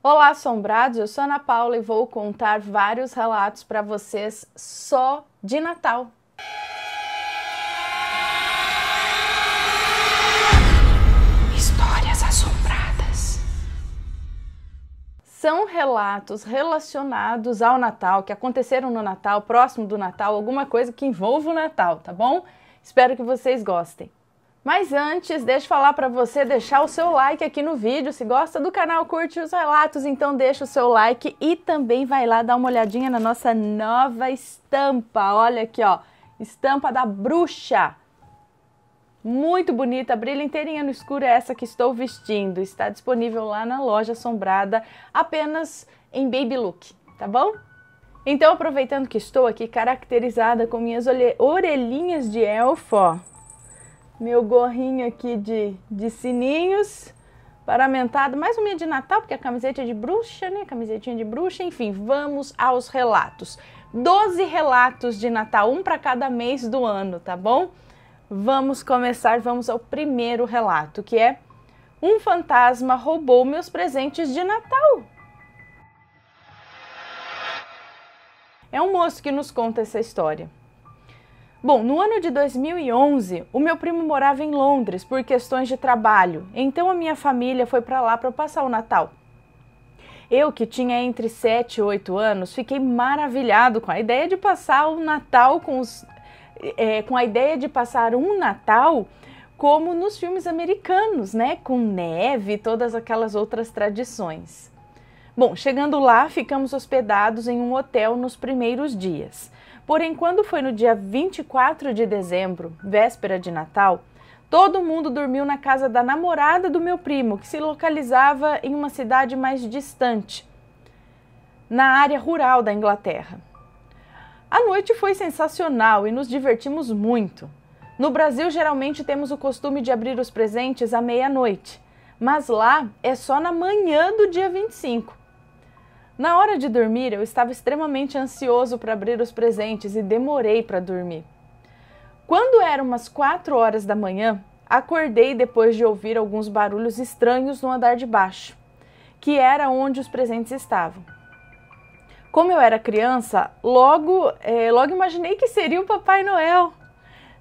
Olá, assombrados! Eu sou Ana Paula e vou contar vários relatos para vocês só de Natal. Histórias assombradas. São relatos relacionados ao Natal, que aconteceram no Natal, próximo do Natal, alguma coisa que envolva o Natal, tá bom? Espero que vocês gostem. Mas antes, deixa eu falar para você deixar o seu like aqui no vídeo. Se gosta do canal, curte os relatos, então deixa o seu like e também vai lá dar uma olhadinha na nossa nova estampa. Olha aqui, ó, estampa da bruxa. Muito bonita, brilha inteirinha no escuro, é essa que estou vestindo. Está disponível lá na loja assombrada, apenas em baby look, tá bom? Então, aproveitando que estou aqui caracterizada com minhas orelhinhas de elfo, ó. Meu gorrinho aqui de sininhos, paramentado, mais um meio de Natal, porque a camiseta é de bruxa, né? Camisetinha de bruxa, enfim, vamos aos relatos. 12 relatos de Natal, um para cada mês do ano, tá bom? Vamos começar, vamos ao primeiro relato, que é: um fantasma roubou meus presentes de Natal. É um moço que nos conta essa história. Bom, no ano de 2011, o meu primo morava em Londres por questões de trabalho, então a minha família foi para lá para passar o Natal. Eu, que tinha entre 7 e 8 anos, fiquei maravilhado com a ideia de passar o Natal com a ideia de passar um Natal como nos filmes americanos, né? Com neve e todas aquelas outras tradições. Bom, chegando lá, ficamos hospedados em um hotel nos primeiros dias. Porém, quando foi no dia 24 de dezembro, véspera de Natal, todo mundo dormiu na casa da namorada do meu primo, que se localizava em uma cidade mais distante, na área rural da Inglaterra. A noite foi sensacional e nos divertimos muito. No Brasil, geralmente temos o costume de abrir os presentes à meia-noite, mas lá é só na manhã do dia 25. Na hora de dormir, eu estava extremamente ansioso para abrir os presentes e demorei para dormir. Quando eram umas 4 horas da manhã, acordei depois de ouvir alguns barulhos estranhos no andar de baixo, que era onde os presentes estavam. Como eu era criança, logo imaginei que seria o Papai Noel.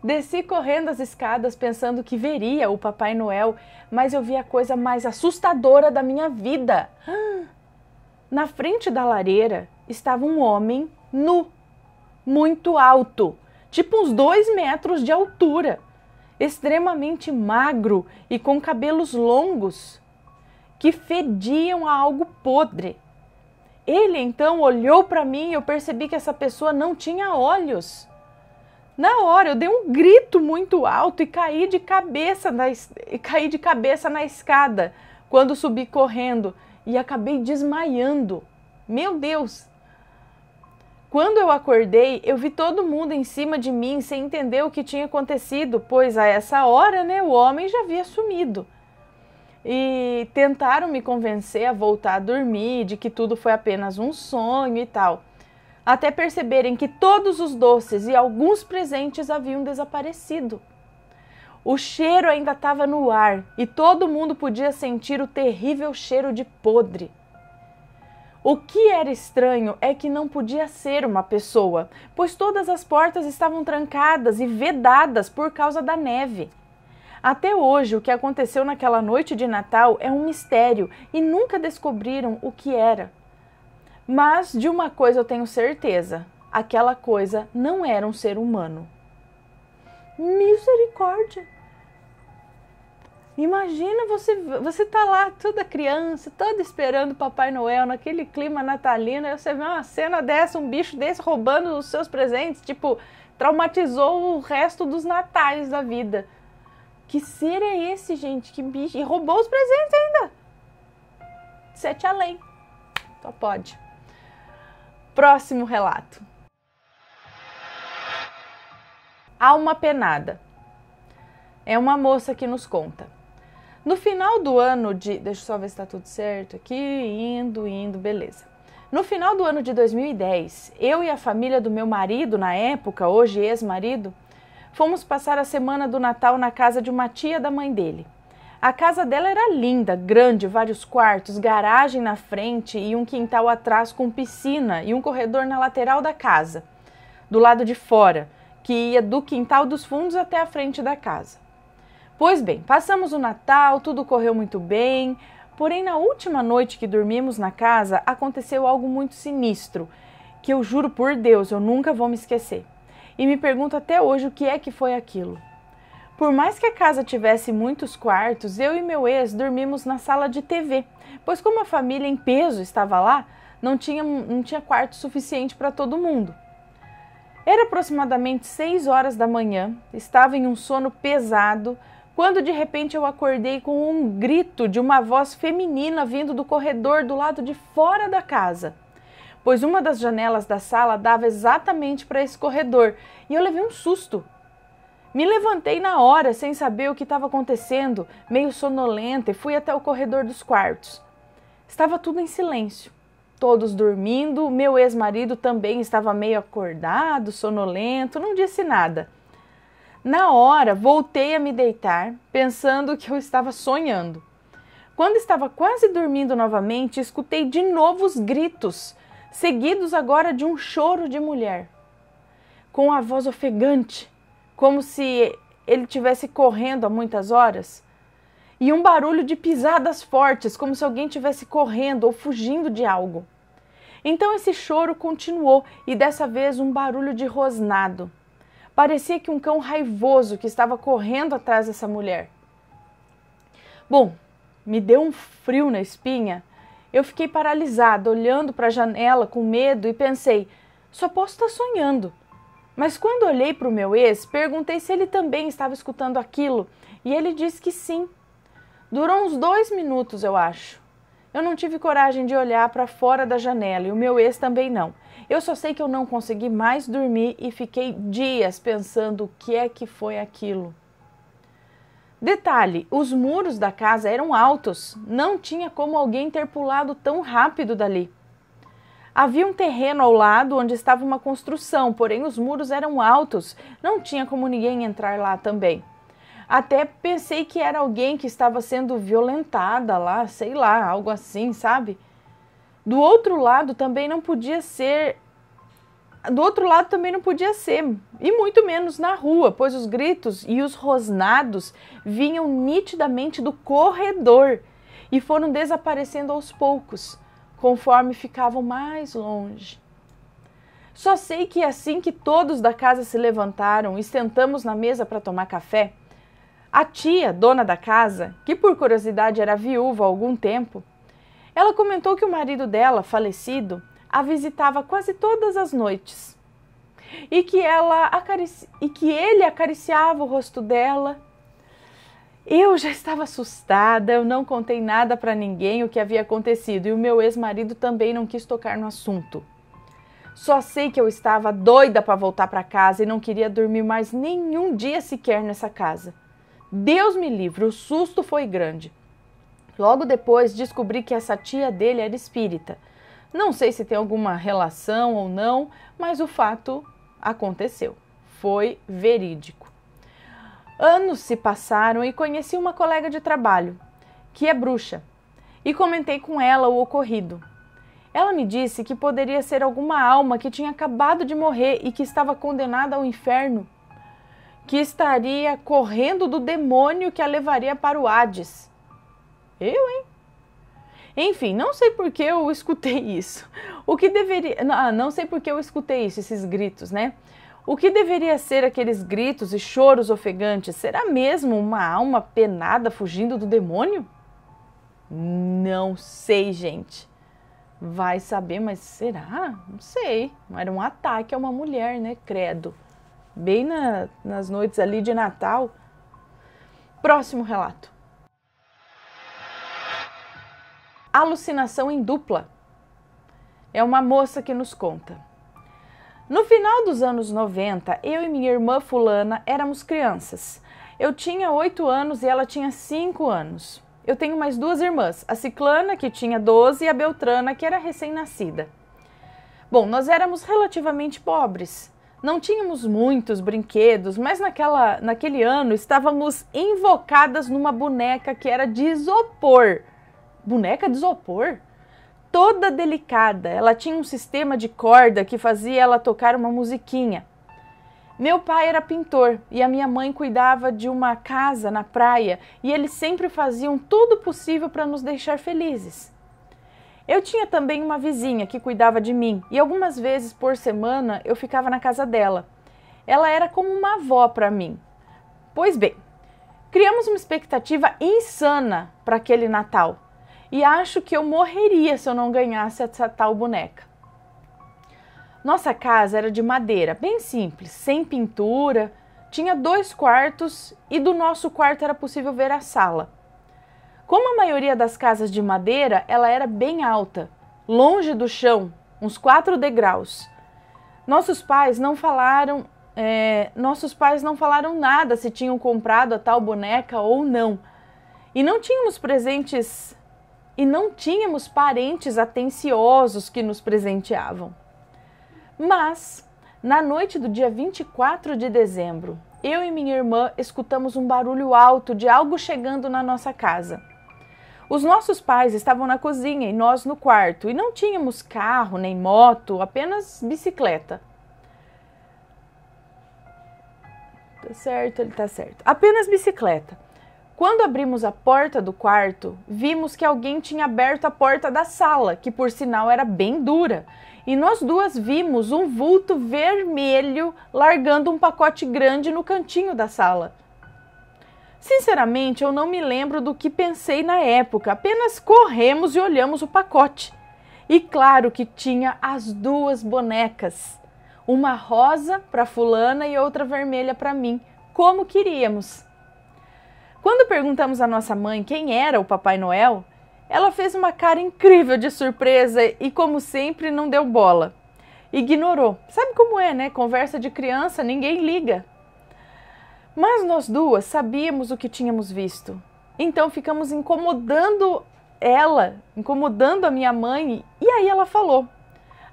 Desci correndo as escadas pensando que veria o Papai Noel, mas eu vi a coisa mais assustadora da minha vida. Na frente da lareira estava um homem nu, muito alto, tipo uns 2 metros de altura, extremamente magro e com cabelos longos, que fediam a algo podre. Ele então olhou para mim e eu percebi que essa pessoa não tinha olhos. Na hora eu dei um grito muito alto e caí de cabeça na escada quando subi correndo. E acabei desmaiando. Meu Deus! Quando eu acordei, eu vi todo mundo em cima de mim sem entender o que tinha acontecido, pois a essa hora, né, o homem já havia sumido. E tentaram me convencer a voltar a dormir, de que tudo foi apenas um sonho e tal. Até perceberem que todos os doces e alguns presentes haviam desaparecido. O cheiro ainda estava no ar e todo mundo podia sentir o terrível cheiro de podre. O que era estranho é que não podia ser uma pessoa, pois todas as portas estavam trancadas e vedadas por causa da neve. Até hoje, o que aconteceu naquela noite de Natal é um mistério e nunca descobriram o que era. Mas de uma coisa eu tenho certeza: aquela coisa não era um ser humano. Misericórdia! Imagina você tá lá, toda criança, toda esperando o Papai Noel, naquele clima natalino, aí você vê uma cena dessa, um bicho desse roubando os seus presentes, tipo, traumatizou o resto dos natais da vida. Que ser é esse, gente? Que bicho? E roubou os presentes ainda! 7 além. Só pode. Próximo relato. Alma penada. É uma moça que nos conta. No final do ano de... Deixa eu só ver se está tudo certo aqui. Indo, beleza. No final do ano de 2010, eu e a família do meu marido, na época, hoje ex-marido, fomos passar a semana do Natal na casa de uma tia da mãe dele. A casa dela era linda, grande, vários quartos, garagem na frente e um quintal atrás com piscina e um corredor na lateral da casa, do lado de fora, que ia do quintal dos fundos até a frente da casa. Pois bem, passamos o Natal, tudo correu muito bem, porém na última noite que dormimos na casa aconteceu algo muito sinistro, que eu juro por Deus, eu nunca vou me esquecer. E me pergunto até hoje o que é que foi aquilo. Por mais que a casa tivesse muitos quartos, eu e meu ex dormimos na sala de TV, pois como a família em peso estava lá, não tinha quarto suficiente para todo mundo. Era aproximadamente 6 horas da manhã, estava em um sono pesado, quando de repente eu acordei com um grito de uma voz feminina vindo do corredor do lado de fora da casa, pois uma das janelas da sala dava exatamente para esse corredor e eu levei um susto. Me levantei na hora sem saber o que estava acontecendo, meio sonolenta, e fui até o corredor dos quartos. Estava tudo em silêncio, todos dormindo, meu ex-marido também estava meio acordado, sonolento, não disse nada. Na hora, voltei a me deitar, pensando que eu estava sonhando. Quando estava quase dormindo novamente, escutei de novo os gritos, seguidos agora de um choro de mulher, com a voz ofegante, como se ele estivesse correndo há muitas horas, e um barulho de pisadas fortes, como se alguém estivesse correndo ou fugindo de algo. Então esse choro continuou, e dessa vez um barulho de rosnado. Parecia que um cão raivoso que estava correndo atrás dessa mulher. Bom, me deu um frio na espinha. Eu fiquei paralisada, olhando para a janela com medo e pensei, só posso estar sonhando. Mas quando olhei para o meu ex, perguntei se ele também estava escutando aquilo e ele disse que sim. Durou uns 2 minutos, eu acho. Eu não tive coragem de olhar para fora da janela e o meu ex também não. Eu só sei que eu não consegui mais dormir e fiquei dias pensando o que é que foi aquilo. Detalhe, os muros da casa eram altos, não tinha como alguém ter pulado tão rápido dali. Havia um terreno ao lado onde estava uma construção, porém os muros eram altos, não tinha como ninguém entrar lá também. Até pensei que era alguém que estava sendo violentada lá, sei lá, algo assim, sabe? Do outro lado também não podia ser, e muito menos na rua, pois os gritos e os rosnados vinham nitidamente do corredor e foram desaparecendo aos poucos, conforme ficavam mais longe. Só sei que assim que todos da casa se levantaram e sentamos na mesa para tomar café, a tia, dona da casa, que por curiosidade era viúva há algum tempo, ela comentou que o marido dela, falecido, a visitava quase todas as noites e que ele acariciava o rosto dela. Eu já estava assustada, eu não contei nada para ninguém o que havia acontecido e o meu ex-marido também não quis tocar no assunto. Só sei que eu estava doida para voltar para casa e não queria dormir mais nenhum dia sequer nessa casa. Deus me livre, o susto foi grande. Logo depois descobri que essa tia dele era espírita. Não sei se tem alguma relação ou não, mas o fato aconteceu. Foi verídico. Anos se passaram e conheci uma colega de trabalho, que é bruxa, e comentei com ela o ocorrido. Ela me disse que poderia ser alguma alma que tinha acabado de morrer e que estava condenada ao inferno, que estaria correndo do demônio que a levaria para o Hades. Eu, hein? Enfim, não sei por que eu escutei isso. Não sei por que eu escutei isso, esses gritos, né? O que deveria ser aqueles gritos e choros ofegantes? Será mesmo uma alma penada fugindo do demônio? Não sei, gente. Vai saber, mas será? Não sei. Era um ataque a uma mulher, né? Credo. Bem nas noites ali de Natal. Próximo relato. Alucinação em dupla. É uma moça que nos conta. No final dos anos 90, eu e minha irmã fulana éramos crianças. Eu tinha 8 anos e ela tinha 5 anos. Eu tenho mais 2 irmãs, a Ciclana, que tinha 12, e a Beltrana, que era recém-nascida. Bom, nós éramos relativamente pobres. Não tínhamos muitos brinquedos, mas naquele ano estávamos invocadas numa boneca que era de isopor. Boneca de isopor? Toda delicada, ela tinha um sistema de corda que fazia ela tocar uma musiquinha. Meu pai era pintor e a minha mãe cuidava de uma casa na praia e eles sempre faziam tudo possível para nos deixar felizes. Eu tinha também uma vizinha que cuidava de mim e algumas vezes por semana eu ficava na casa dela. Ela era como uma avó para mim. Pois bem, criamos uma expectativa insana para aquele Natal e acho que eu morreria se eu não ganhasse essa tal boneca. Nossa casa era de madeira, bem simples, sem pintura, tinha 2 quartos e do nosso quarto era possível ver a sala. Como a maioria das casas de madeira, ela era bem alta, longe do chão, uns 4 degraus. Nossos pais não falaram nada se tinham comprado a tal boneca ou não. E não tínhamos parentes atenciosos que nos presenteavam. Mas, na noite do dia 24 de dezembro, eu e minha irmã escutamos um barulho alto de algo chegando na nossa casa. Os nossos pais estavam na cozinha e nós no quarto, e não tínhamos carro nem moto, apenas bicicleta. Tá certo, ele tá certo. Apenas bicicleta. Quando abrimos a porta do quarto, vimos que alguém tinha aberto a porta da sala, que por sinal era bem dura, e nós duas vimos um vulto vermelho largando um pacote grande no cantinho da sala. Sinceramente, eu não me lembro do que pensei na época, apenas corremos e olhamos o pacote. E claro que tinha as 2 bonecas, uma rosa para fulana e outra vermelha para mim, como queríamos. Quando perguntamos à nossa mãe quem era o Papai Noel, ela fez uma cara incrível de surpresa e, como sempre, não deu bola. Ignorou. Sabe como é, né? Conversa de criança, ninguém liga. Mas nós duas sabíamos o que tínhamos visto. Então ficamos incomodando a minha mãe, e aí ela falou: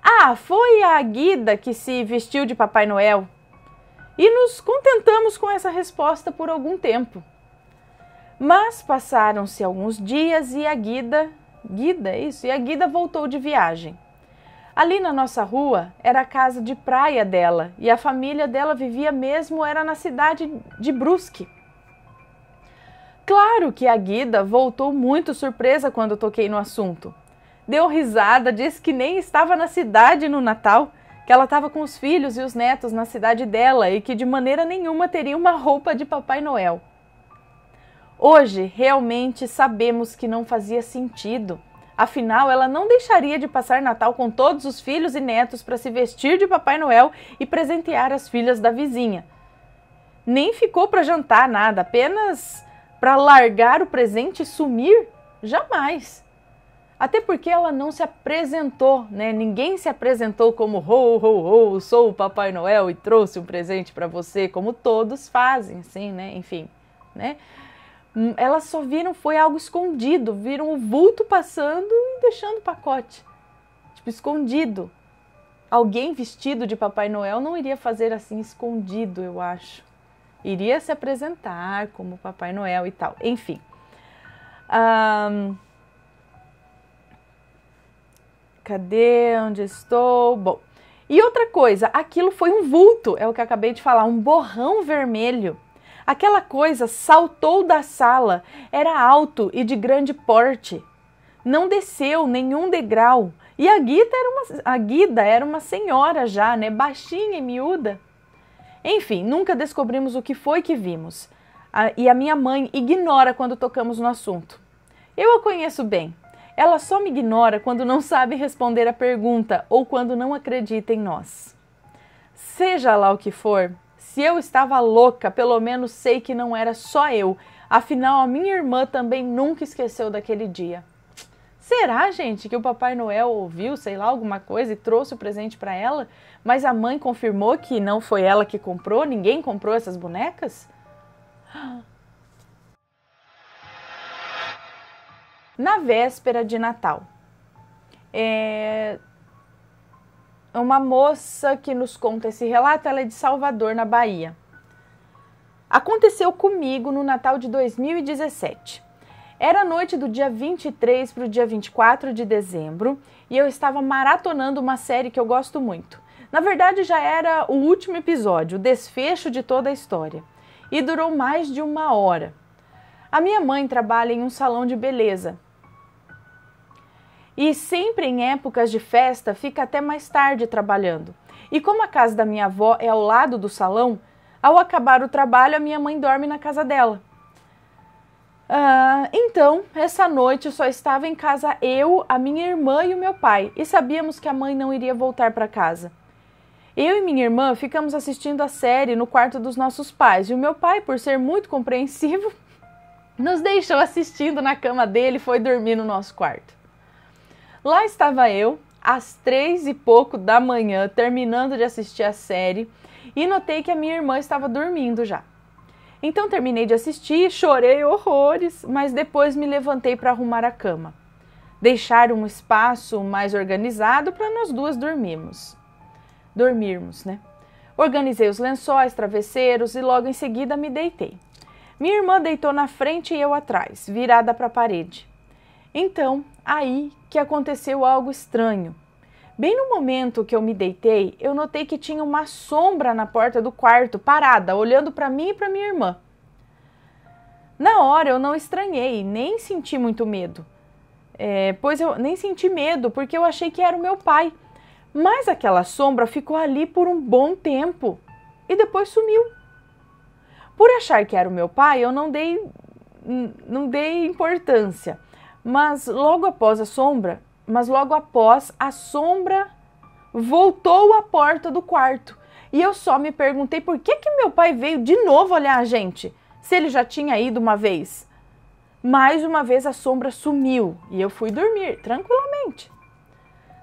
"Ah, foi a Guida que se vestiu de Papai Noel." E nos contentamos com essa resposta por algum tempo. Mas passaram-se alguns dias e a Guida voltou de viagem. Ali na nossa rua era a casa de praia dela e a família dela vivia mesmo era na cidade de Brusque. Claro que a Guida voltou muito surpresa quando toquei no assunto. Deu risada, disse que nem estava na cidade no Natal, que ela estava com os filhos e os netos na cidade dela e que de maneira nenhuma teria uma roupa de Papai Noel. Hoje, realmente sabemos que não fazia sentido. Afinal, ela não deixaria de passar Natal com todos os filhos e netos para se vestir de Papai Noel e presentear as filhas da vizinha. Nem ficou para jantar nada, apenas para largar o presente e sumir? Jamais. Até porque ela não se apresentou, né? Ninguém se apresentou como ho, ho, ho, sou o Papai Noel e trouxe um presente para você, como todos fazem, assim, né? Enfim, né? Elas só viram, foi algo escondido, viram o vulto passando e deixando o pacote, tipo, escondido. Alguém vestido de Papai Noel não iria fazer assim escondido, eu acho. Iria se apresentar como Papai Noel e tal, enfim. Cadê? Onde estou? Bom, e outra coisa, aquilo foi um vulto, é o que eu acabei de falar, um borrão vermelho. Aquela coisa saltou da sala, era alto e de grande porte. Não desceu nenhum degrau. E a Guida era uma senhora já, né? Baixinha e miúda. Enfim, nunca descobrimos o que foi que vimos. E a minha mãe ignora quando tocamos no assunto. Eu a conheço bem. Ela só me ignora quando não sabe responder a pergunta ou quando não acredita em nós. Seja lá o que for, se eu estava louca, pelo menos sei que não era só eu. Afinal, a minha irmã também nunca esqueceu daquele dia. Será, gente, que o Papai Noel ouviu, sei lá, alguma coisa e trouxe o presente para ela? Mas a mãe confirmou que não foi ela que comprou? Ninguém comprou essas bonecas? Na véspera de Natal. uma moça que nos conta esse relato, ela é de Salvador, na Bahia. Aconteceu comigo no Natal de 2017. Era a noite do dia 23 para o dia 24 de dezembro e eu estava maratonando uma série que eu gosto muito. Na verdade, já era o último episódio, o desfecho de toda a história. E durou mais de 1 hora. A minha mãe trabalha em um salão de beleza. E sempre em épocas de festa fica até mais tarde trabalhando. E como a casa da minha avó é ao lado do salão, ao acabar o trabalho a minha mãe dorme na casa dela. Então, essa noite só estava em casa eu, a minha irmã e o meu pai. E sabíamos que a mãe não iria voltar para casa. Eu e minha irmã ficamos assistindo a série no quarto dos nossos pais. E o meu pai, por ser muito compreensivo, nos deixou assistindo na cama dele e foi dormir no nosso quarto. Lá estava eu, às 3 e pouco da manhã, terminando de assistir a série, e notei que a minha irmã estava dormindo já. Então terminei de assistir, chorei horrores, mas depois me levantei para arrumar a cama. Deixar um espaço mais organizado para nós duas dormirmos, né? Organizei os lençóis, travesseiros e logo em seguida me deitei. Minha irmã deitou na frente e eu atrás, virada para a parede. Então, aí que aconteceu algo estranho. Bem no momento que eu me deitei, eu notei que tinha uma sombra na porta do quarto, parada, olhando para mim e para minha irmã. Na hora eu não estranhei, nem senti muito medo. Pois eu nem senti medo, porque eu achei que era o meu pai. Mas aquela sombra ficou ali por um bom tempo e depois sumiu. Por achar que era o meu pai, eu não dei importância. Mas logo após a sombra voltou à porta do quarto. E eu só me perguntei por que meu pai veio de novo olhar a gente, se ele já tinha ido uma vez. Mais uma vez a sombra sumiu e eu fui dormir tranquilamente.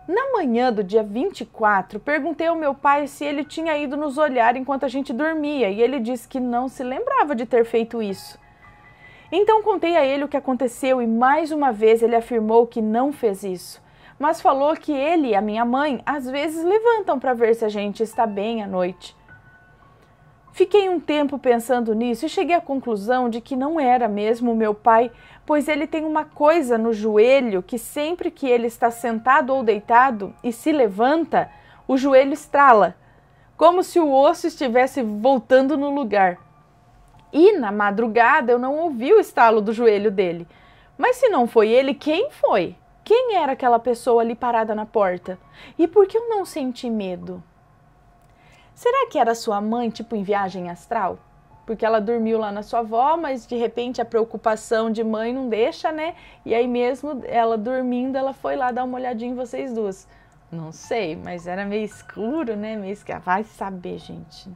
Na manhã do dia 24, perguntei ao meu pai se ele tinha ido nos olhar enquanto a gente dormia e ele disse que não se lembrava de ter feito isso. Então contei a ele o que aconteceu e mais uma vez ele afirmou que não fez isso, mas falou que ele e a minha mãe às vezes levantam para ver se a gente está bem à noite. Fiquei um tempo pensando nisso e cheguei à conclusão de que não era mesmo o meu pai, pois ele tem uma coisa no joelho que sempre que ele está sentado ou deitado e se levanta, o joelho estrala, como se o osso estivesse voltando no lugar. E na madrugada eu não ouvi o estalo do joelho dele. Mas se não foi ele, quem foi? Quem era aquela pessoa ali parada na porta? E por que eu não senti medo? Será que era sua mãe, tipo em viagem astral? Porque ela dormiu lá na sua avó, mas de repente a preocupação de mãe não deixa, né? E aí mesmo ela dormindo, ela foi lá dar uma olhadinha em vocês duas. Não sei, mas era meio escuro, né? Meio escuro. Vai saber, gente.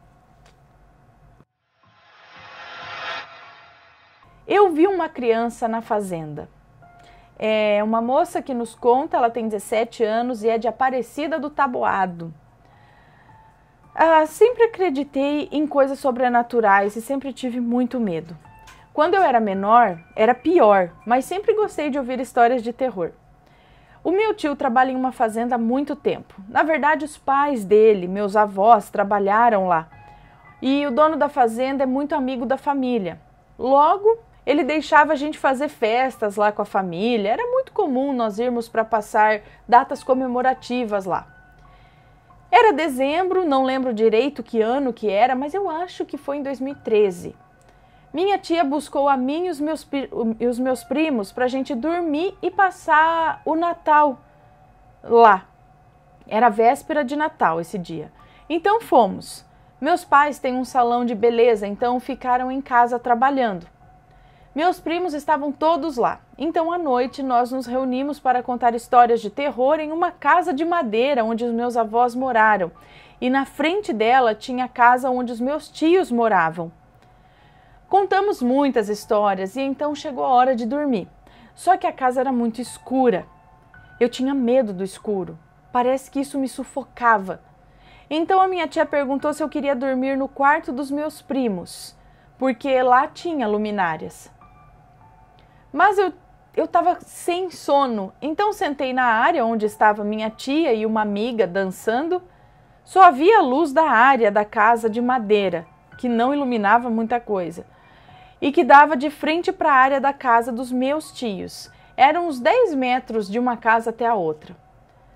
Eu vi uma criança na fazenda. É uma moça que nos conta, ela tem 17 anos e é de Aparecida do Taboado. Sempre acreditei em coisas sobrenaturais e sempre tive muito medo. Quando eu era menor, era pior, mas sempre gostei de ouvir histórias de terror. O meu tio trabalha em uma fazenda há muito tempo. Na verdade, os pais dele, meus avós, trabalharam lá. E o dono da fazenda é muito amigo da família. Logo, ele deixava a gente fazer festas lá com a família. Era muito comum nós irmos para passar datas comemorativas lá. Era dezembro, não lembro direito que ano que era, mas eu acho que foi em 2013. Minha tia buscou a mim e os meus primos para a gente dormir e passar o Natal lá. Era véspera de Natal esse dia. Então fomos. Meus pais têm um salão de beleza, então ficaram em casa trabalhando. Meus primos estavam todos lá. Então à noite nós nos reunimos para contar histórias de terror em uma casa de madeira onde os meus avós moraram. E na frente dela tinha a casa onde os meus tios moravam. Contamos muitas histórias e então chegou a hora de dormir. Só que a casa era muito escura. Eu tinha medo do escuro. Parece que isso me sufocava. Então a minha tia perguntou se eu queria dormir no quarto dos meus primos, porque lá tinha luminárias. Mas eu estava sem sono, então sentei na área onde estava minha tia e uma amiga dançando Só havia a luz da área da casa de madeira, que não iluminava muita coisa, e que dava de frente para a área da casa dos meus tios. Eram uns 10 metros de uma casa até a outra.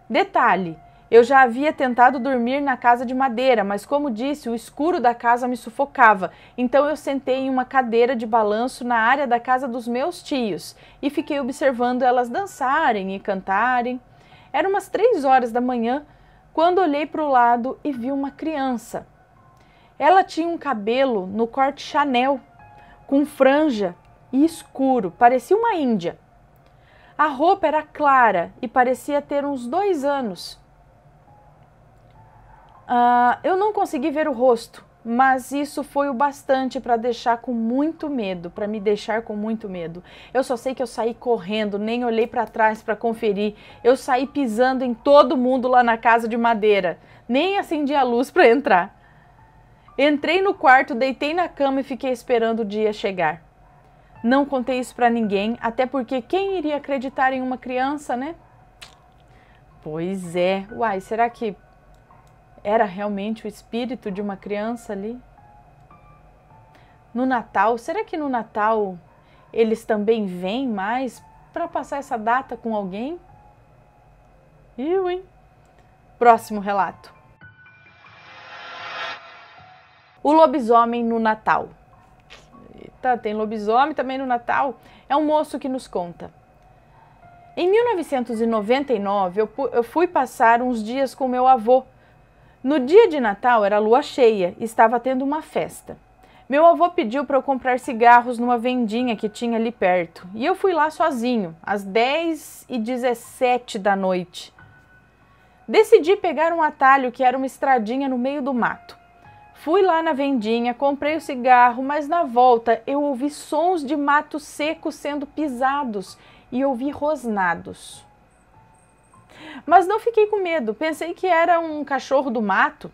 Detalhe, eu já havia tentado dormir na casa de madeira, mas como disse, o escuro da casa me sufocava, então eu sentei em uma cadeira de balanço na área da casa dos meus tios e fiquei observando elas dançarem e cantarem. Eram umas 3 horas da manhã, quando olhei para o lado e vi uma criança. Ela tinha um cabelo no corte Chanel, com franja e escuro, parecia uma índia. A roupa era clara e parecia ter uns 2 anos. Eu não consegui ver o rosto, mas isso foi o bastante para me deixar com muito medo. Eu só sei que eu saí correndo, nem olhei para trás para conferir. Eu saí pisando em todo mundo lá na casa de madeira, nem acendi a luz para entrar. Entrei no quarto, deitei na cama e fiquei esperando o dia chegar. Não contei isso para ninguém, até porque quem iria acreditar em uma criança, né? Pois é. Uai, será que era realmente o espírito de uma criança ali? No Natal, será que no Natal eles também vêm mais para passar essa data com alguém? Hein? Próximo relato. O lobisomem no Natal. Eita, tem lobisomem também no Natal? É um moço que nos conta. Em 1999, eu fui passar uns dias com meu avô. No dia de Natal era lua cheia e estava tendo uma festa. Meu avô pediu para eu comprar cigarros numa vendinha que tinha ali perto. E eu fui lá sozinho, às 10h17 da noite. Decidi pegar um atalho que era uma estradinha no meio do mato. Fui lá na vendinha, comprei o cigarro, mas na volta eu ouvi sons de mato seco sendo pisados e ouvi rosnados. Mas não fiquei com medo, pensei que era um cachorro do mato.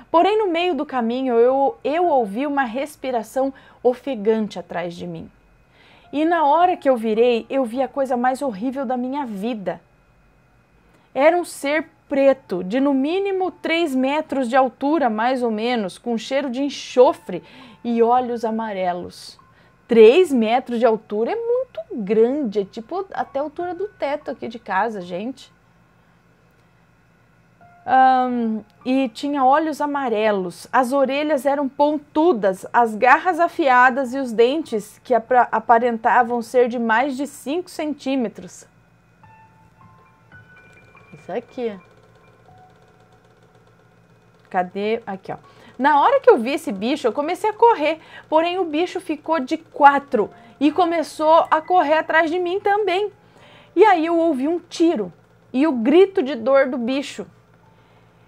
Porém, no meio do caminho, eu ouvi uma respiração ofegante atrás de mim. E na hora que eu virei, eu vi a coisa mais horrível da minha vida. Era um ser preto, de no mínimo 3 metros de altura, mais ou menos, com cheiro de enxofre e olhos amarelos. 3 metros de altura é muito grande, é tipo até a altura do teto aqui de casa, gente. E tinha olhos amarelos, as orelhas eram pontudas, as garras afiadas e os dentes que aparentavam ser de mais de 5 centímetros. Isso aqui. Cadê? Aqui, ó. Na hora que eu vi esse bicho, eu comecei a correr, porém o bicho ficou de 4 e começou a correr atrás de mim também. E aí eu ouvi um tiro e o grito de dor do bicho.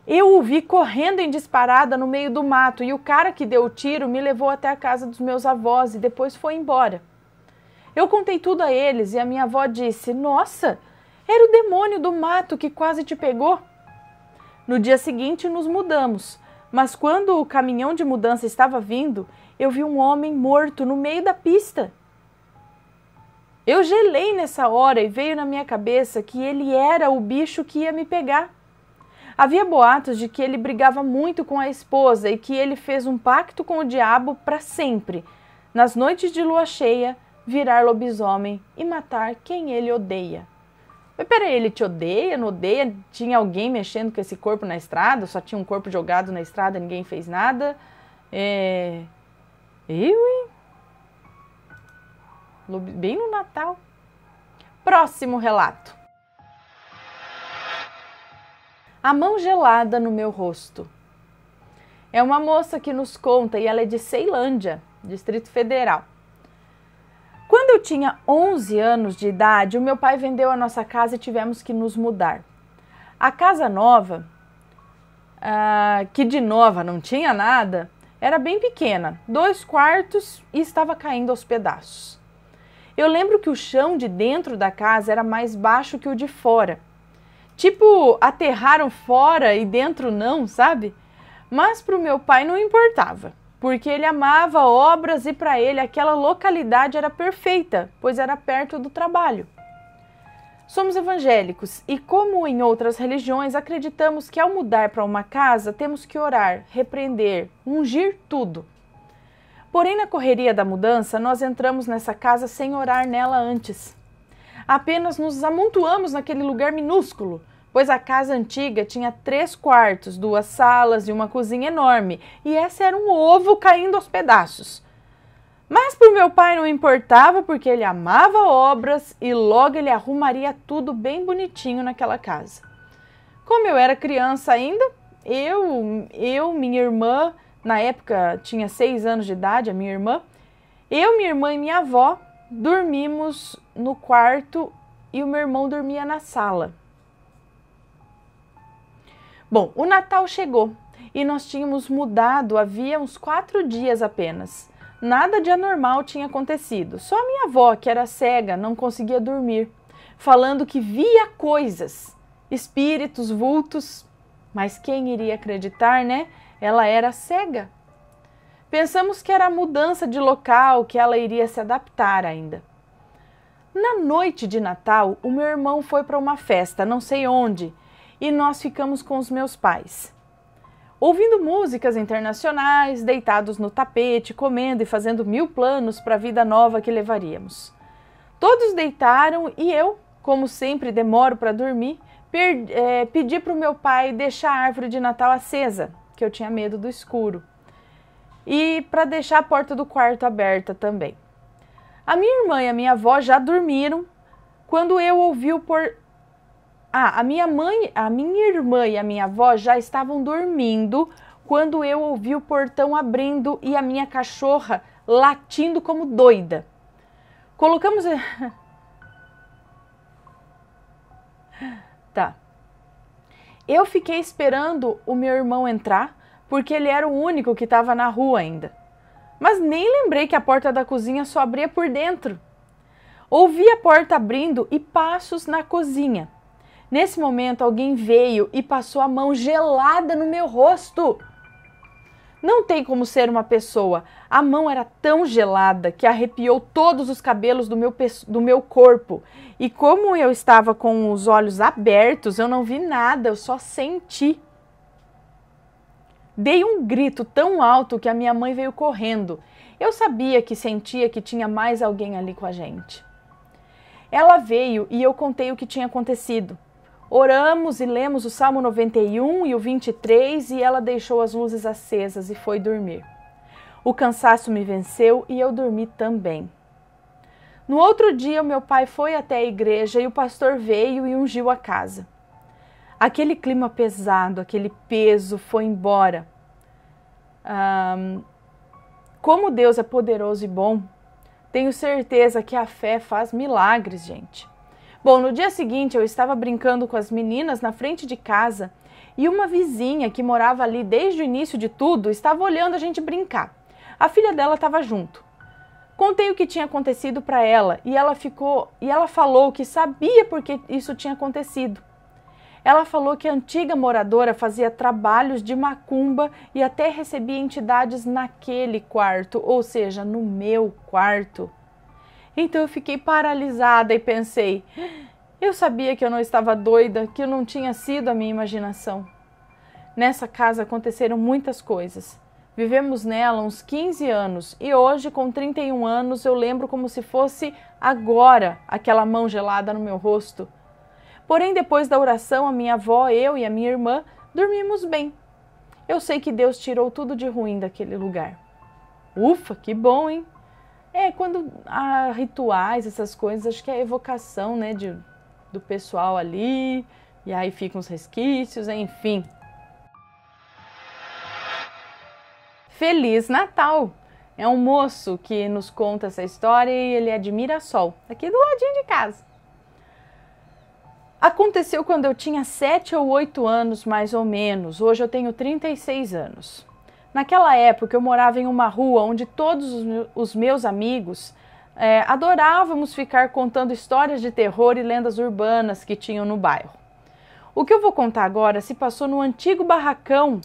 Eu o vi correndo em disparada no meio do mato e o cara que deu o tiro me levou até a casa dos meus avós e depois foi embora. Eu contei tudo a eles e a minha avó disse: "Nossa, era o demônio do mato que quase te pegou." No dia seguinte nos mudamos, mas quando o caminhão de mudança estava vindo, eu vi um homem morto no meio da pista. Eu gelei nessa hora e veio na minha cabeça que ele era o bicho que ia me pegar. Havia boatos de que ele brigava muito com a esposa e que ele fez um pacto com o diabo para sempre, nas noites de lua cheia, virar lobisomem e matar quem ele odeia. Mas peraí, ele te odeia, não odeia? Tinha alguém mexendo com esse corpo na estrada? Só tinha um corpo jogado na estrada, ninguém fez nada? Bem no Natal. Próximo relato. A mão gelada no meu rosto. É uma moça que nos conta e ela é de Ceilândia, Distrito Federal. Quando eu tinha 11 anos de idade, o meu pai vendeu a nossa casa e tivemos que nos mudar. A casa nova, que de nova não tinha nada, era bem pequena, 2 quartos e estava caindo aos pedaços. Eu lembro que o chão de dentro da casa era mais baixo que o de fora. Tipo, aterraram fora e dentro não, sabe? Mas para o meu pai não importava, porque ele amava obras e para ele aquela localidade era perfeita, pois era perto do trabalho. Somos evangélicos e, como em outras religiões, acreditamos que ao mudar para uma casa temos que orar, repreender, ungir tudo. Porém, na correria da mudança, nós entramos nessa casa sem orar nela antes. Apenas nos amontoamos naquele lugar minúsculo, pois a casa antiga tinha 3 quartos, 2 salas e uma cozinha enorme, e essa era um ovo caindo aos pedaços. Mas para o meu pai não importava, porque ele amava obras e logo ele arrumaria tudo bem bonitinho naquela casa. Como eu era criança ainda, minha irmã, na época tinha 6 anos de idade, a minha irmã, minha irmã e minha avó dormimos no quarto e o meu irmão dormia na sala. Bom, o Natal chegou e nós tínhamos mudado havia uns 4 dias apenas. Nada de anormal tinha acontecido. Só a minha avó, que era cega, não conseguia dormir, falando que via coisas, espíritos, vultos. Mas quem iria acreditar, né? Ela era cega. Pensamos que era a mudança de local, que ela iria se adaptar ainda. Na noite de Natal, o meu irmão foi para uma festa, não sei onde, e nós ficamos com os meus pais. Ouvindo músicas internacionais, deitados no tapete, comendo e fazendo 1000 planos para a vida nova que levaríamos. Todos deitaram e eu, como sempre demoro para dormir, pedi para o meu pai deixar a árvore de Natal acesa, que eu tinha medo do escuro, e para deixar a porta do quarto aberta também. A minha irmã e a minha avó já dormiram quando eu ouvi o a minha irmã e a minha avó já estavam dormindo quando eu ouvi o portão abrindo e a minha cachorra latindo como doida. Colocamos... Tá. Eu fiquei esperando o meu irmão entrar, porque ele era o único que estava na rua ainda. Mas nem lembrei que a porta da cozinha só abria por dentro. Ouvi a porta abrindo e passos na cozinha. Nesse momento, alguém veio e passou a mão gelada no meu rosto. Não tem como ser uma pessoa. A mão era tão gelada que arrepiou todos os cabelos do meu corpo. E como eu estava com os olhos abertos, eu não vi nada, eu só senti. Dei um grito tão alto que a minha mãe veio correndo. Eu sabia que sentia que tinha mais alguém ali com a gente. Ela veio e eu contei o que tinha acontecido. Oramos e lemos o Salmo 91 e o 23 e ela deixou as luzes acesas e foi dormir. O cansaço me venceu e eu dormi também. No outro dia, o meu pai foi até a igreja e o pastor veio e ungiu a casa. Aquele clima pesado, aquele peso foi embora. Como Deus é poderoso e bom, tenho certeza que a fé faz milagres, gente. Bom, no dia seguinte eu estava brincando com as meninas na frente de casa e uma vizinha que morava ali desde o início de tudo estava olhando a gente brincar. A filha dela estava junto. Contei o que tinha acontecido para ela e ela falou que sabia por que isso tinha acontecido. Ela falou que a antiga moradora fazia trabalhos de macumba e até recebia entidades naquele quarto, ou seja, no meu quarto. Então eu fiquei paralisada e pensei, eu sabia que eu não estava doida, que eu não tinha sido a minha imaginação. Nessa casa aconteceram muitas coisas. Vivemos nela uns 15 anos e hoje, com 31 anos, eu lembro como se fosse agora aquela mão gelada no meu rosto. Porém, depois da oração, a minha avó, eu e a minha irmã dormimos bem. Eu sei que Deus tirou tudo de ruim daquele lugar. Ufa, que bom, hein? Quando há rituais, essas coisas, acho que é a evocação, né, do pessoal ali, e aí ficam os resquícios, enfim. Feliz Natal! É um moço que nos conta essa história e ele é de Mirassol, aqui do ladinho de casa. Aconteceu quando eu tinha 7 ou 8 anos, mais ou menos. Hoje eu tenho 36 anos. Naquela época eu morava em uma rua onde todos os meus amigos adorávamos ficar contando histórias de terror e lendas urbanas que tinham no bairro. O que eu vou contar agora se passou no antigo barracão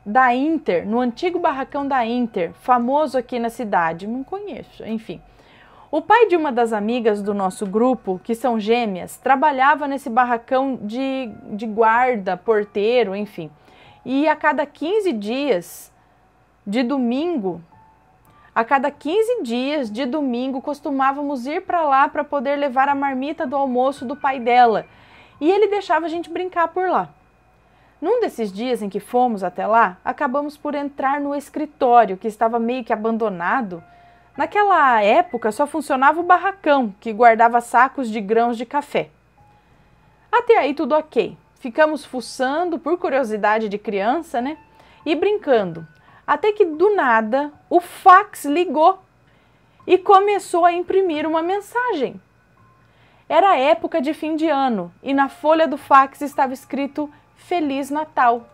da Inter, famoso aqui na cidade. Não conheço, enfim. O pai de uma das amigas do nosso grupo, que são gêmeas, trabalhava nesse barracão de guarda, porteiro, enfim. E a cada 15 dias de domingo, costumávamos ir para lá para poder levar a marmita do almoço do pai dela. E ele deixava a gente brincar por lá. Num desses dias em que fomos até lá, acabamos por entrar no escritório, que estava meio que abandonado. Naquela época só funcionava o barracão, que guardava sacos de grãos de café. Até aí tudo ok. Ficamos fuçando, por curiosidade de criança, né? E brincando. Até que do nada o fax ligou e começou a imprimir uma mensagem. Era época de fim de ano e na folha do fax estava escrito Feliz Natal.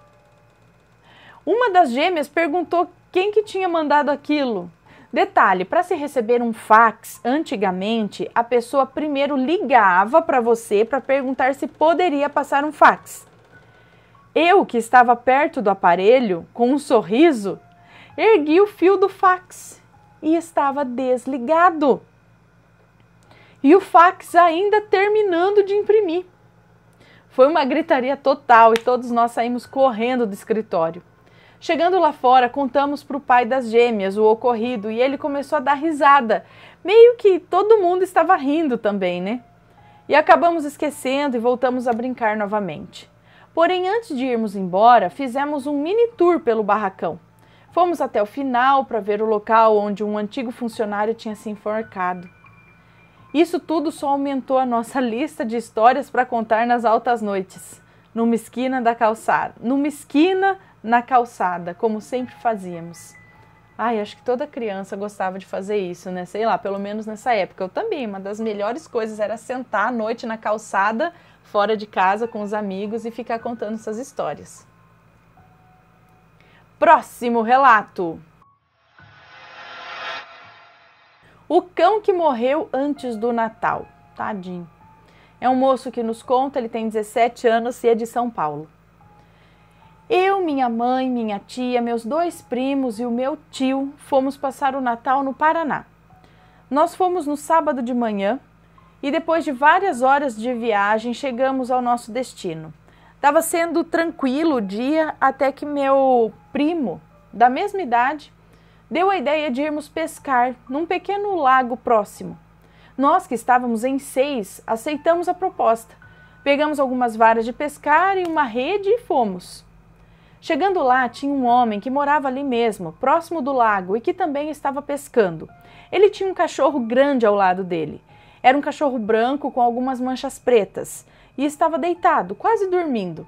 Uma das gêmeas perguntou quem que tinha mandado aquilo. Detalhe, para se receber um fax, antigamente, a pessoa primeiro ligava para você para perguntar se poderia passar um fax. Eu, que estava perto do aparelho, com um sorriso, ergui o fio do fax e estava desligado. E o fax ainda terminando de imprimir. Foi uma gritaria total e todos nós saímos correndo do escritório. Chegando lá fora, contamos para o pai das gêmeas o ocorrido e ele começou a dar risada. Meio que todo mundo estava rindo também, né? E acabamos esquecendo e voltamos a brincar novamente. Porém, antes de irmos embora, fizemos um mini tour pelo barracão. Fomos até o final para ver o local onde um antigo funcionário tinha se enforcado. Isso tudo só aumentou a nossa lista de histórias para contar nas altas noites, numa esquina na calçada, como sempre fazíamos. Ai, acho que toda criança gostava de fazer isso, né? Sei lá, pelo menos nessa época. Eu também, uma das melhores coisas era sentar à noite na calçada, fora de casa, com os amigos e ficar contando essas histórias. Próximo relato. O cão que morreu antes do Natal. Tadinho. É um moço que nos conta, ele tem 17 anos e é de São Paulo. Eu, minha mãe, minha tia, meus 2 primos e o meu tio fomos passar o Natal no Paraná. Nós fomos no sábado de manhã e depois de várias horas de viagem chegamos ao nosso destino. Estava sendo tranquilo o dia até que meu primo, da mesma idade, deu a ideia de irmos pescar num pequeno lago próximo. Nós, que estávamos em 6, aceitamos a proposta. Pegamos algumas varas de pescar e uma rede e fomos. Chegando lá, tinha um homem que morava ali mesmo, próximo do lago, e que também estava pescando. Ele tinha um cachorro grande ao lado dele. Era um cachorro branco com algumas manchas pretas e estava deitado, quase dormindo.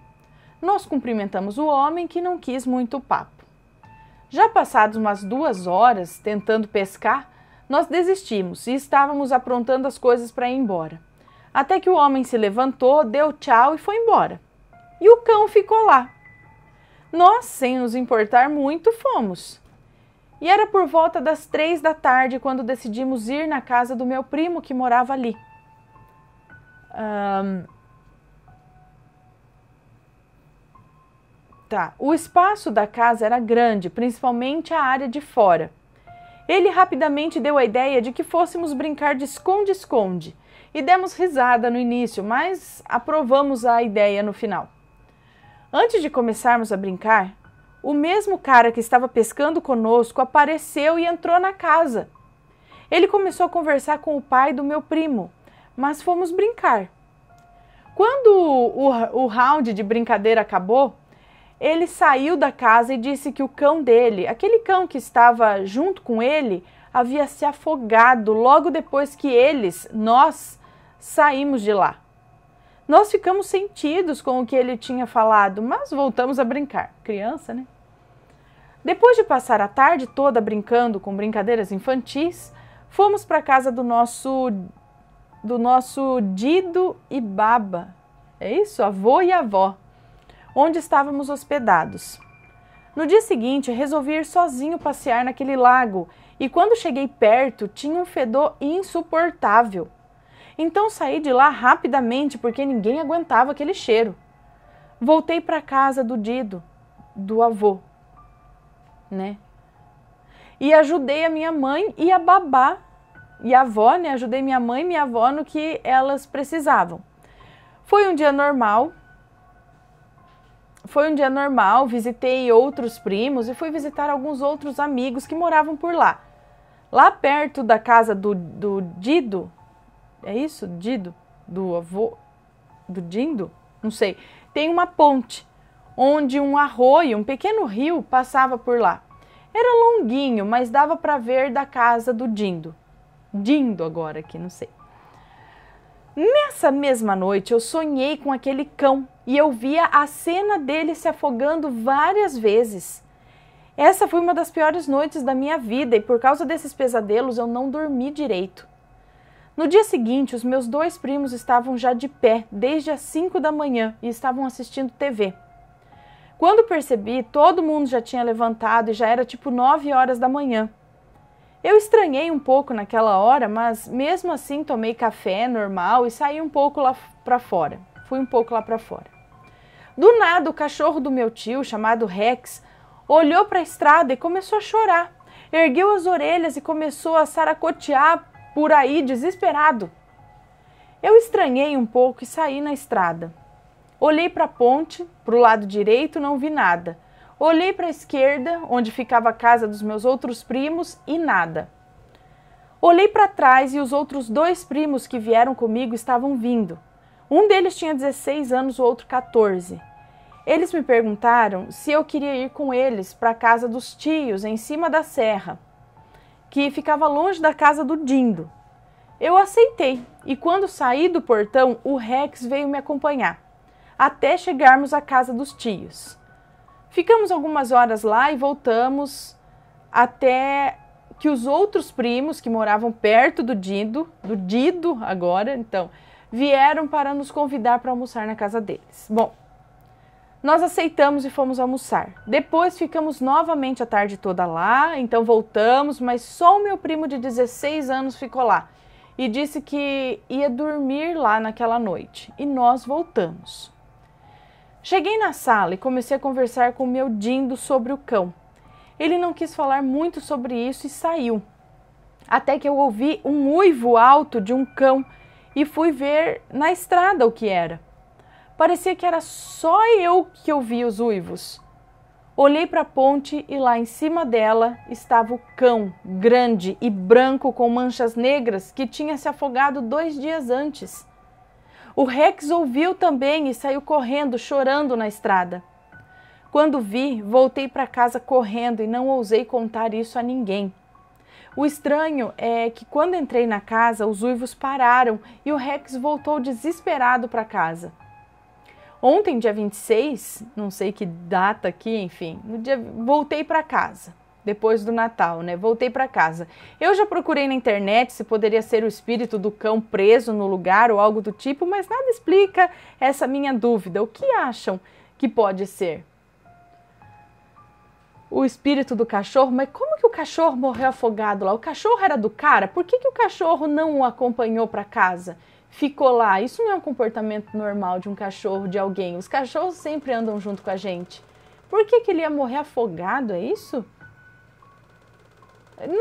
Nós cumprimentamos o homem, que não quis muito papo. Já passadas umas 2 horas tentando pescar, nós desistimos e estávamos aprontando as coisas para ir embora. Até que o homem se levantou, deu tchau e foi embora. E o cão ficou lá. Nós, sem nos importar muito, fomos. E era por volta das 3 da tarde quando decidimos ir na casa do meu primo que morava ali. O espaço da casa era grande, principalmente a área de fora. Ele rapidamente deu a ideia de que fôssemos brincar de esconde-esconde e demos risada no início, mas aprovamos a ideia no final. Antes de começarmos a brincar, o mesmo cara que estava pescando conosco apareceu e entrou na casa. Ele começou a conversar com o pai do meu primo, mas fomos brincar. Quando o round de brincadeira acabou, ele saiu da casa e disse que o cão dele, aquele cão que estava junto com ele, havia se afogado logo depois que nós, saímos de lá. Nós ficamos sentidos com o que ele tinha falado, mas voltamos a brincar. Criança, né? Depois de passar a tarde toda brincando com brincadeiras infantis, fomos para a casa do nosso Dido e Baba. É isso? Avô e avó. Onde estávamos hospedados. No dia seguinte, resolvi ir sozinho passear naquele lago e quando cheguei perto, tinha um fedor insuportável. Então saí de lá rapidamente porque ninguém aguentava aquele cheiro. Voltei para casa do Dido, do avô, né? E ajudei a minha mãe e a babá e avó, né? Ajudei minha mãe e minha avó no que elas precisavam. Foi um dia normal, visitei outros primos e fui visitar alguns outros amigos que moravam por lá. Lá perto da casa do Dido, é isso? Dido? Do avô? Do Dindo? Não sei. Tem uma ponte, onde um arroio, um pequeno rio, passava por lá. Era longuinho, mas dava para ver da casa do Dindo. Dindo agora aqui, não sei. Nessa mesma noite eu sonhei com aquele cão e eu via a cena dele se afogando várias vezes. Essa foi uma das piores noites da minha vida e por causa desses pesadelos eu não dormi direito. No dia seguinte, os meus 2 primos estavam já de pé desde as 5 da manhã e estavam assistindo TV. Quando percebi, todo mundo já tinha levantado e já era tipo 9 horas da manhã. Eu estranhei um pouco naquela hora, mas mesmo assim tomei café normal e saí um pouco lá para fora. Fui um pouco lá para fora. Do nada, o cachorro do meu tio, chamado Rex, olhou para a estrada e começou a chorar. Ergueu as orelhas e começou a saracotear por aí, desesperado. Eu estranhei um pouco e saí na estrada. Olhei para a ponte, para o lado direito, não vi nada. Olhei para a esquerda, onde ficava a casa dos meus outros primos, e nada. Olhei para trás e os outros 2 primos que vieram comigo estavam vindo. Um deles tinha 16 anos, o outro 14. Eles me perguntaram se eu queria ir com eles para a casa dos tios, em cima da serra, que ficava longe da casa do Dindo. Eu aceitei e quando saí do portão, o Rex veio me acompanhar, até chegarmos à casa dos tios. Ficamos algumas horas lá e voltamos até que os outros primos que moravam perto do Dido agora, então, vieram para nos convidar para almoçar na casa deles. Bom, nós aceitamos e fomos almoçar. Depois ficamos novamente a tarde toda lá, então voltamos, mas só o meu primo de 16 anos ficou lá e disse que ia dormir lá naquela noite. E nós voltamos. Cheguei na sala e comecei a conversar com o meu Dindo sobre o cão. Ele não quis falar muito sobre isso e saiu. Até que eu ouvi um uivo alto de um cão e fui ver na estrada o que era. Parecia que era só eu que ouvia os uivos. Olhei para a ponte e lá em cima dela estava o cão, grande e branco com manchas negras, que tinha se afogado 2 dias antes. O Rex ouviu também e saiu correndo, chorando na estrada. Quando vi, voltei para casa correndo e não ousei contar isso a ninguém. O estranho é que quando entrei na casa, os uivos pararam e o Rex voltou desesperado para casa. Ontem, dia 26, não sei que data aqui, enfim, voltei para casa. Depois do Natal, né? Voltei para casa. Eu já procurei na internet se poderia ser o espírito do cão preso no lugar ou algo do tipo, mas nada explica essa minha dúvida. O que acham que pode ser? O espírito do cachorro? Mas como que o cachorro morreu afogado lá? O cachorro era do cara? Por que o cachorro não o acompanhou para casa? Ficou lá? Isso não é um comportamento normal de um cachorro, de alguém. Os cachorros sempre andam junto com a gente. Por que ele ia morrer afogado? É isso?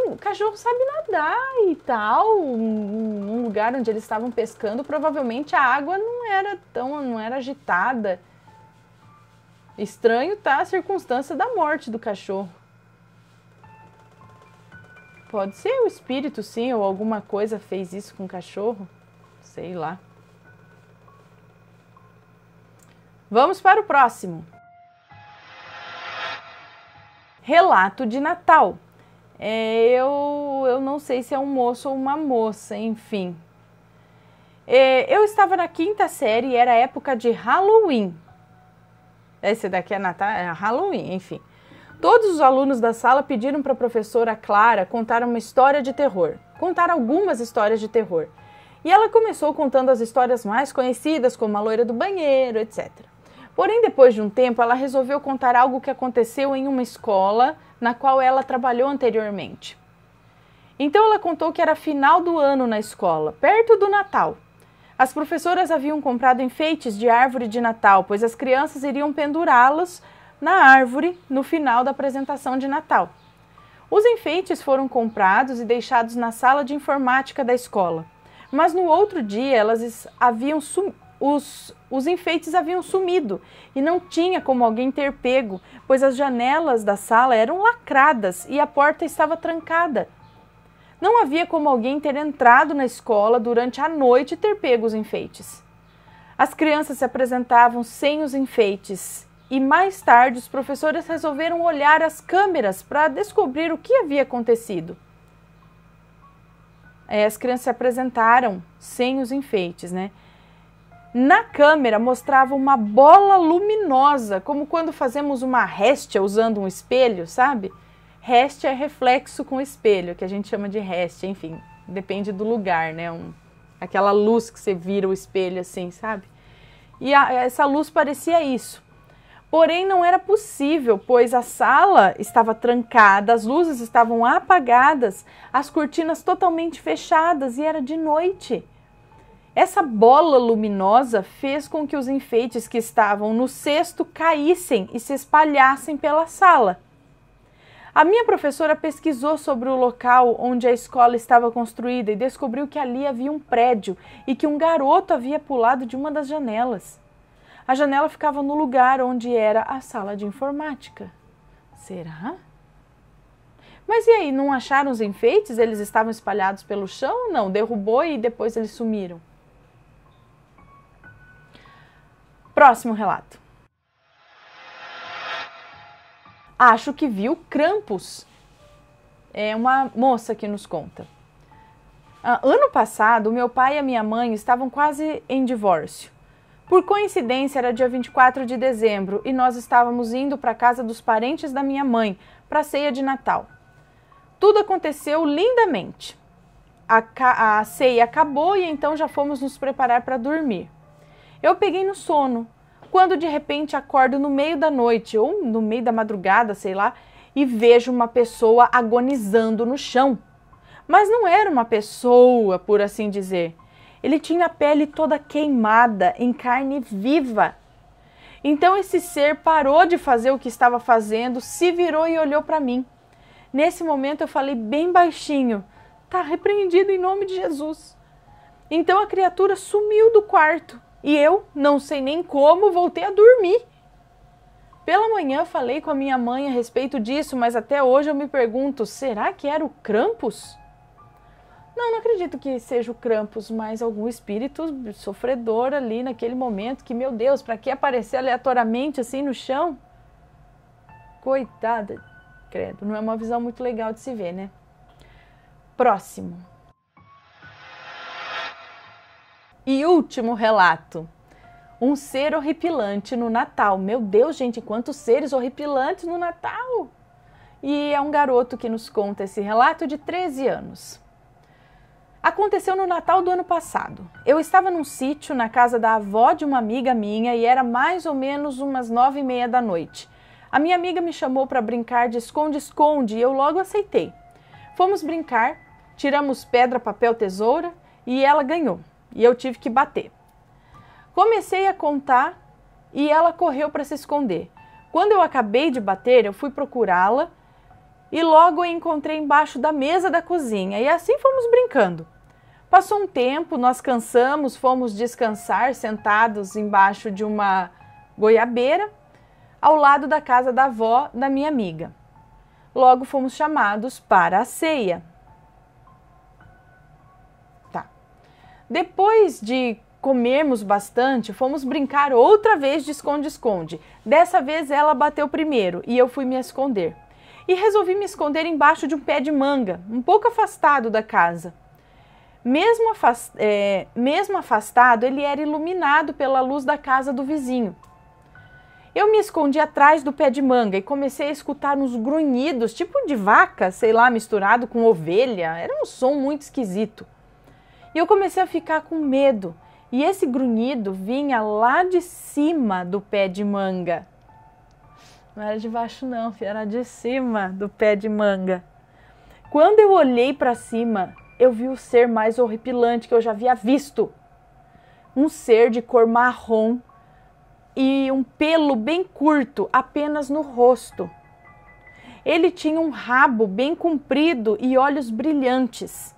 O cachorro sabe nadar e tal, num lugar onde eles estavam pescando, provavelmente a água não era agitada. Estranho tá a circunstância da morte do cachorro. Pode ser o espírito, sim, ou alguma coisa fez isso com o cachorro, sei lá. Vamos para o próximo. Relato de Natal. Eu não sei se é um moço ou uma moça, enfim. Eu estava na 5ª série e era época de Halloween. Esse daqui é Natal, é Halloween, enfim. Todos os alunos da sala pediram para a professora Clara contar uma história de terror. Contar algumas histórias de terror. E ela começou contando as histórias mais conhecidas, como a loira do banheiro, etc. Porém, depois de um tempo, ela resolveu contar algo que aconteceu em uma escola na qual ela trabalhou anteriormente. Então ela contou que era final do ano na escola, perto do Natal. As professoras haviam comprado enfeites de árvore de Natal, pois as crianças iriam pendurá-los na árvore no final da apresentação de Natal. Os enfeites foram comprados e deixados na sala de informática da escola. Mas no outro dia os enfeites haviam sumido e não tinha como alguém ter pego, pois as janelas da sala eram lacradas e a porta estava trancada. Não havia como alguém ter entrado na escola durante a noite e ter pego os enfeites. As crianças se apresentavam sem os enfeites e mais tarde os professores resolveram olhar as câmeras para descobrir o que havia acontecido. As crianças se apresentaram sem os enfeites, né? Na câmera mostrava uma bola luminosa, como quando fazemos uma réstia usando um espelho, sabe? Réstia é reflexo com espelho, que a gente chama de réstia, enfim, depende do lugar, né? Aquela luz que você vira o espelho assim, sabe? E essa luz parecia isso. Porém, não era possível, pois a sala estava trancada, as luzes estavam apagadas, as cortinas totalmente fechadas e era de noite. Essa bola luminosa fez com que os enfeites que estavam no cesto caíssem e se espalhassem pela sala. A minha professora pesquisou sobre o local onde a escola estava construída e descobriu que ali havia um prédio e que um garoto havia pulado de uma das janelas. A janela ficava no lugar onde era a sala de informática. Será? Mas e aí, não acharam os enfeites? Eles estavam espalhados pelo chão? Não, derrubou e depois eles sumiram. Próximo relato. Acho que viu Krampus. É uma moça que nos conta. Ano passado, meu pai e a minha mãe estavam quase em divórcio. Por coincidência, era dia 24 de dezembro e nós estávamos indo para a casa dos parentes da minha mãe para a ceia de Natal. Tudo aconteceu lindamente. A ceia acabou e então já fomos nos preparar para dormir. Eu peguei no sono, quando de repente acordo no meio da noite ou no meio da madrugada, sei lá, e vejo uma pessoa agonizando no chão. Mas não era uma pessoa, por assim dizer. Ele tinha a pele toda queimada, em carne viva. Então esse ser parou de fazer o que estava fazendo, se virou e olhou para mim. Nesse momento eu falei bem baixinho, "Tá repreendido em nome de Jesus." Então a criatura sumiu do quarto e eu, não sei nem como, voltei a dormir. Pela manhã falei com a minha mãe a respeito disso, mas até hoje eu me pergunto, será que era o Krampus? Não acredito que seja o Krampus, mas algum espírito sofredor ali naquele momento, que, meu Deus, para que aparecer aleatoriamente assim no chão? Coitada, credo, não é uma visão muito legal de se ver, né? Próximo. E último relato. Um ser horripilante no Natal. Meu Deus, gente, quantos seres horripilantes no Natal! E é um garoto que nos conta esse relato de 13 anos. Aconteceu no Natal do ano passado. Eu estava num sítio na casa da avó de uma amiga minha e era mais ou menos umas 9h30 da noite. A minha amiga me chamou para brincar de esconde-esconde e eu logo aceitei. Fomos brincar, tiramos pedra, papel, tesoura e ela ganhou. E eu tive que bater. Comecei a contar e ela correu para se esconder. Quando eu acabei de bater, eu fui procurá-la e logo a encontrei embaixo da mesa da cozinha, e assim fomos brincando. Passou um tempo, nós cansamos, fomos descansar sentados embaixo de uma goiabeira, ao lado da casa da avó da minha amiga. Logo fomos chamados para a ceia. Depois de comermos bastante, fomos brincar outra vez de esconde-esconde. Dessa vez ela bateu primeiro e eu fui me esconder. E resolvi me esconder embaixo de um pé de manga, um pouco afastado da casa. Mesmo afastado, ele era iluminado pela luz da casa do vizinho. Eu me escondi atrás do pé de manga e comecei a escutar uns grunhidos, tipo de vaca, sei lá, misturado com ovelha. Era um som muito esquisito. E eu comecei a ficar com medo. E esse grunhido vinha lá de cima do pé de manga. Não era de baixo não, era de cima do pé de manga. Quando eu olhei para cima, eu vi o ser mais horripilante que eu já havia visto. Um ser de cor marrom e um pelo bem curto, apenas no rosto. Ele tinha um rabo bem comprido e olhos brilhantes.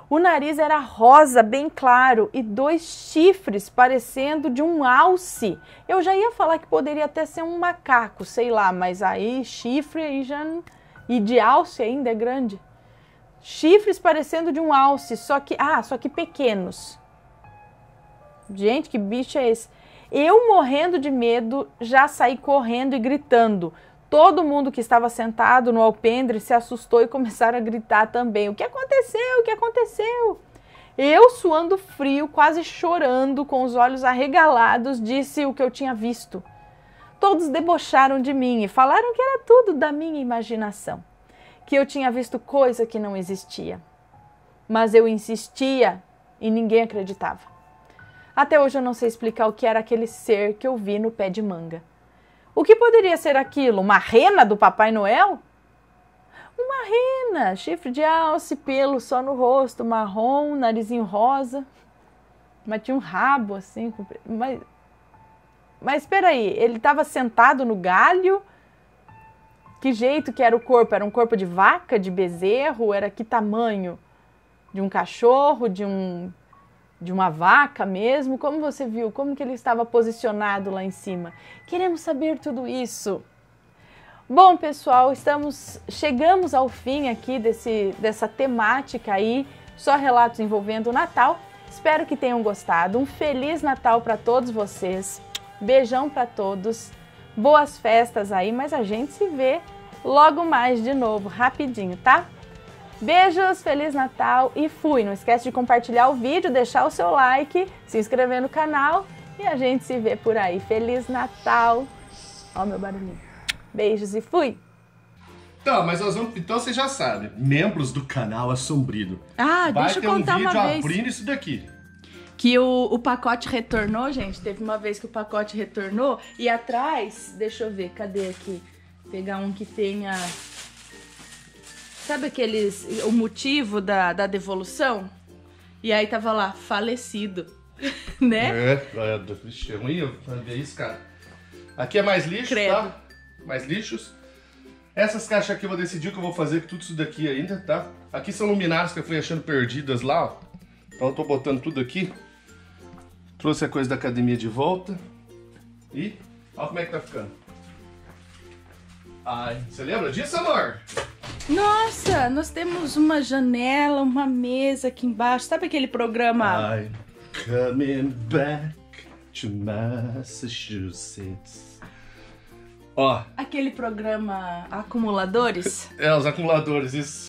O nariz era rosa, bem claro, e 2 chifres parecendo de um alce. Eu já ia falar que poderia até ser um macaco, sei lá, mas aí chifre aí já... E de alce ainda é grande. Chifres parecendo de um alce, só que pequenos. Gente, que bicho é esse? Eu, morrendo de medo, já saí correndo e gritando. Todo mundo que estava sentado no alpendre se assustou e começaram a gritar também. O que aconteceu? O que aconteceu? Eu, suando frio, quase chorando, com os olhos arregalados, disse o que eu tinha visto. Todos debocharam de mim e falaram que era tudo da minha imaginação, que eu tinha visto coisa que não existia. Mas eu insistia e ninguém acreditava. Até hoje eu não sei explicar o que era aquele ser que eu vi no pé de manga. O que poderia ser aquilo? Uma rena do Papai Noel? Uma rena, chifre de alce, pelo só no rosto, marrom, narizinho rosa. Mas tinha um rabo assim. Mas espera aí, ele estava sentado no galho? Que jeito que era o corpo? Era um corpo de vaca, de bezerro? Era que tamanho? De um cachorro, de uma vaca mesmo? Como você viu? Como que ele estava posicionado lá em cima? Queremos saber tudo isso. Bom, pessoal, chegamos ao fim aqui dessa temática aí, só relatos envolvendo o Natal. Espero que tenham gostado. Um Feliz Natal para todos vocês. Beijão para todos. Boas festas aí, mas a gente se vê logo mais de novo, rapidinho, tá? Beijos, Feliz Natal e fui! Não esquece de compartilhar o vídeo, deixar o seu like, se inscrever no canal e a gente se vê por aí. Feliz Natal! Ó o meu barulhinho. Beijos e fui! Então você já sabe, membros do canal Assombrido. Deixa eu contar uma vez. Vai ter um vídeo abrindo isso daqui. Que o pacote retornou, gente. Teve uma vez que o pacote retornou e atrás, deixa eu ver, cadê aqui? Pegar um que tenha... Sabe o motivo da devolução? E aí tava lá, falecido, né? É ruim ver isso, cara. Aqui é mais lixo, tá? Mais lixos. Essas caixas aqui eu vou decidir o que eu vou fazer com tudo isso daqui ainda, tá? Aqui são luminárias que eu fui achando perdidas lá, ó. Então eu tô botando tudo aqui. Trouxe a coisa da academia de volta. E olha como é que tá ficando. Ai, você lembra disso, amor? Nossa, nós temos uma janela, uma mesa aqui embaixo. Sabe aquele programa? I'm coming back to Massachusetts. Ó. Aquele programa Acumuladores? Os acumuladores, isso.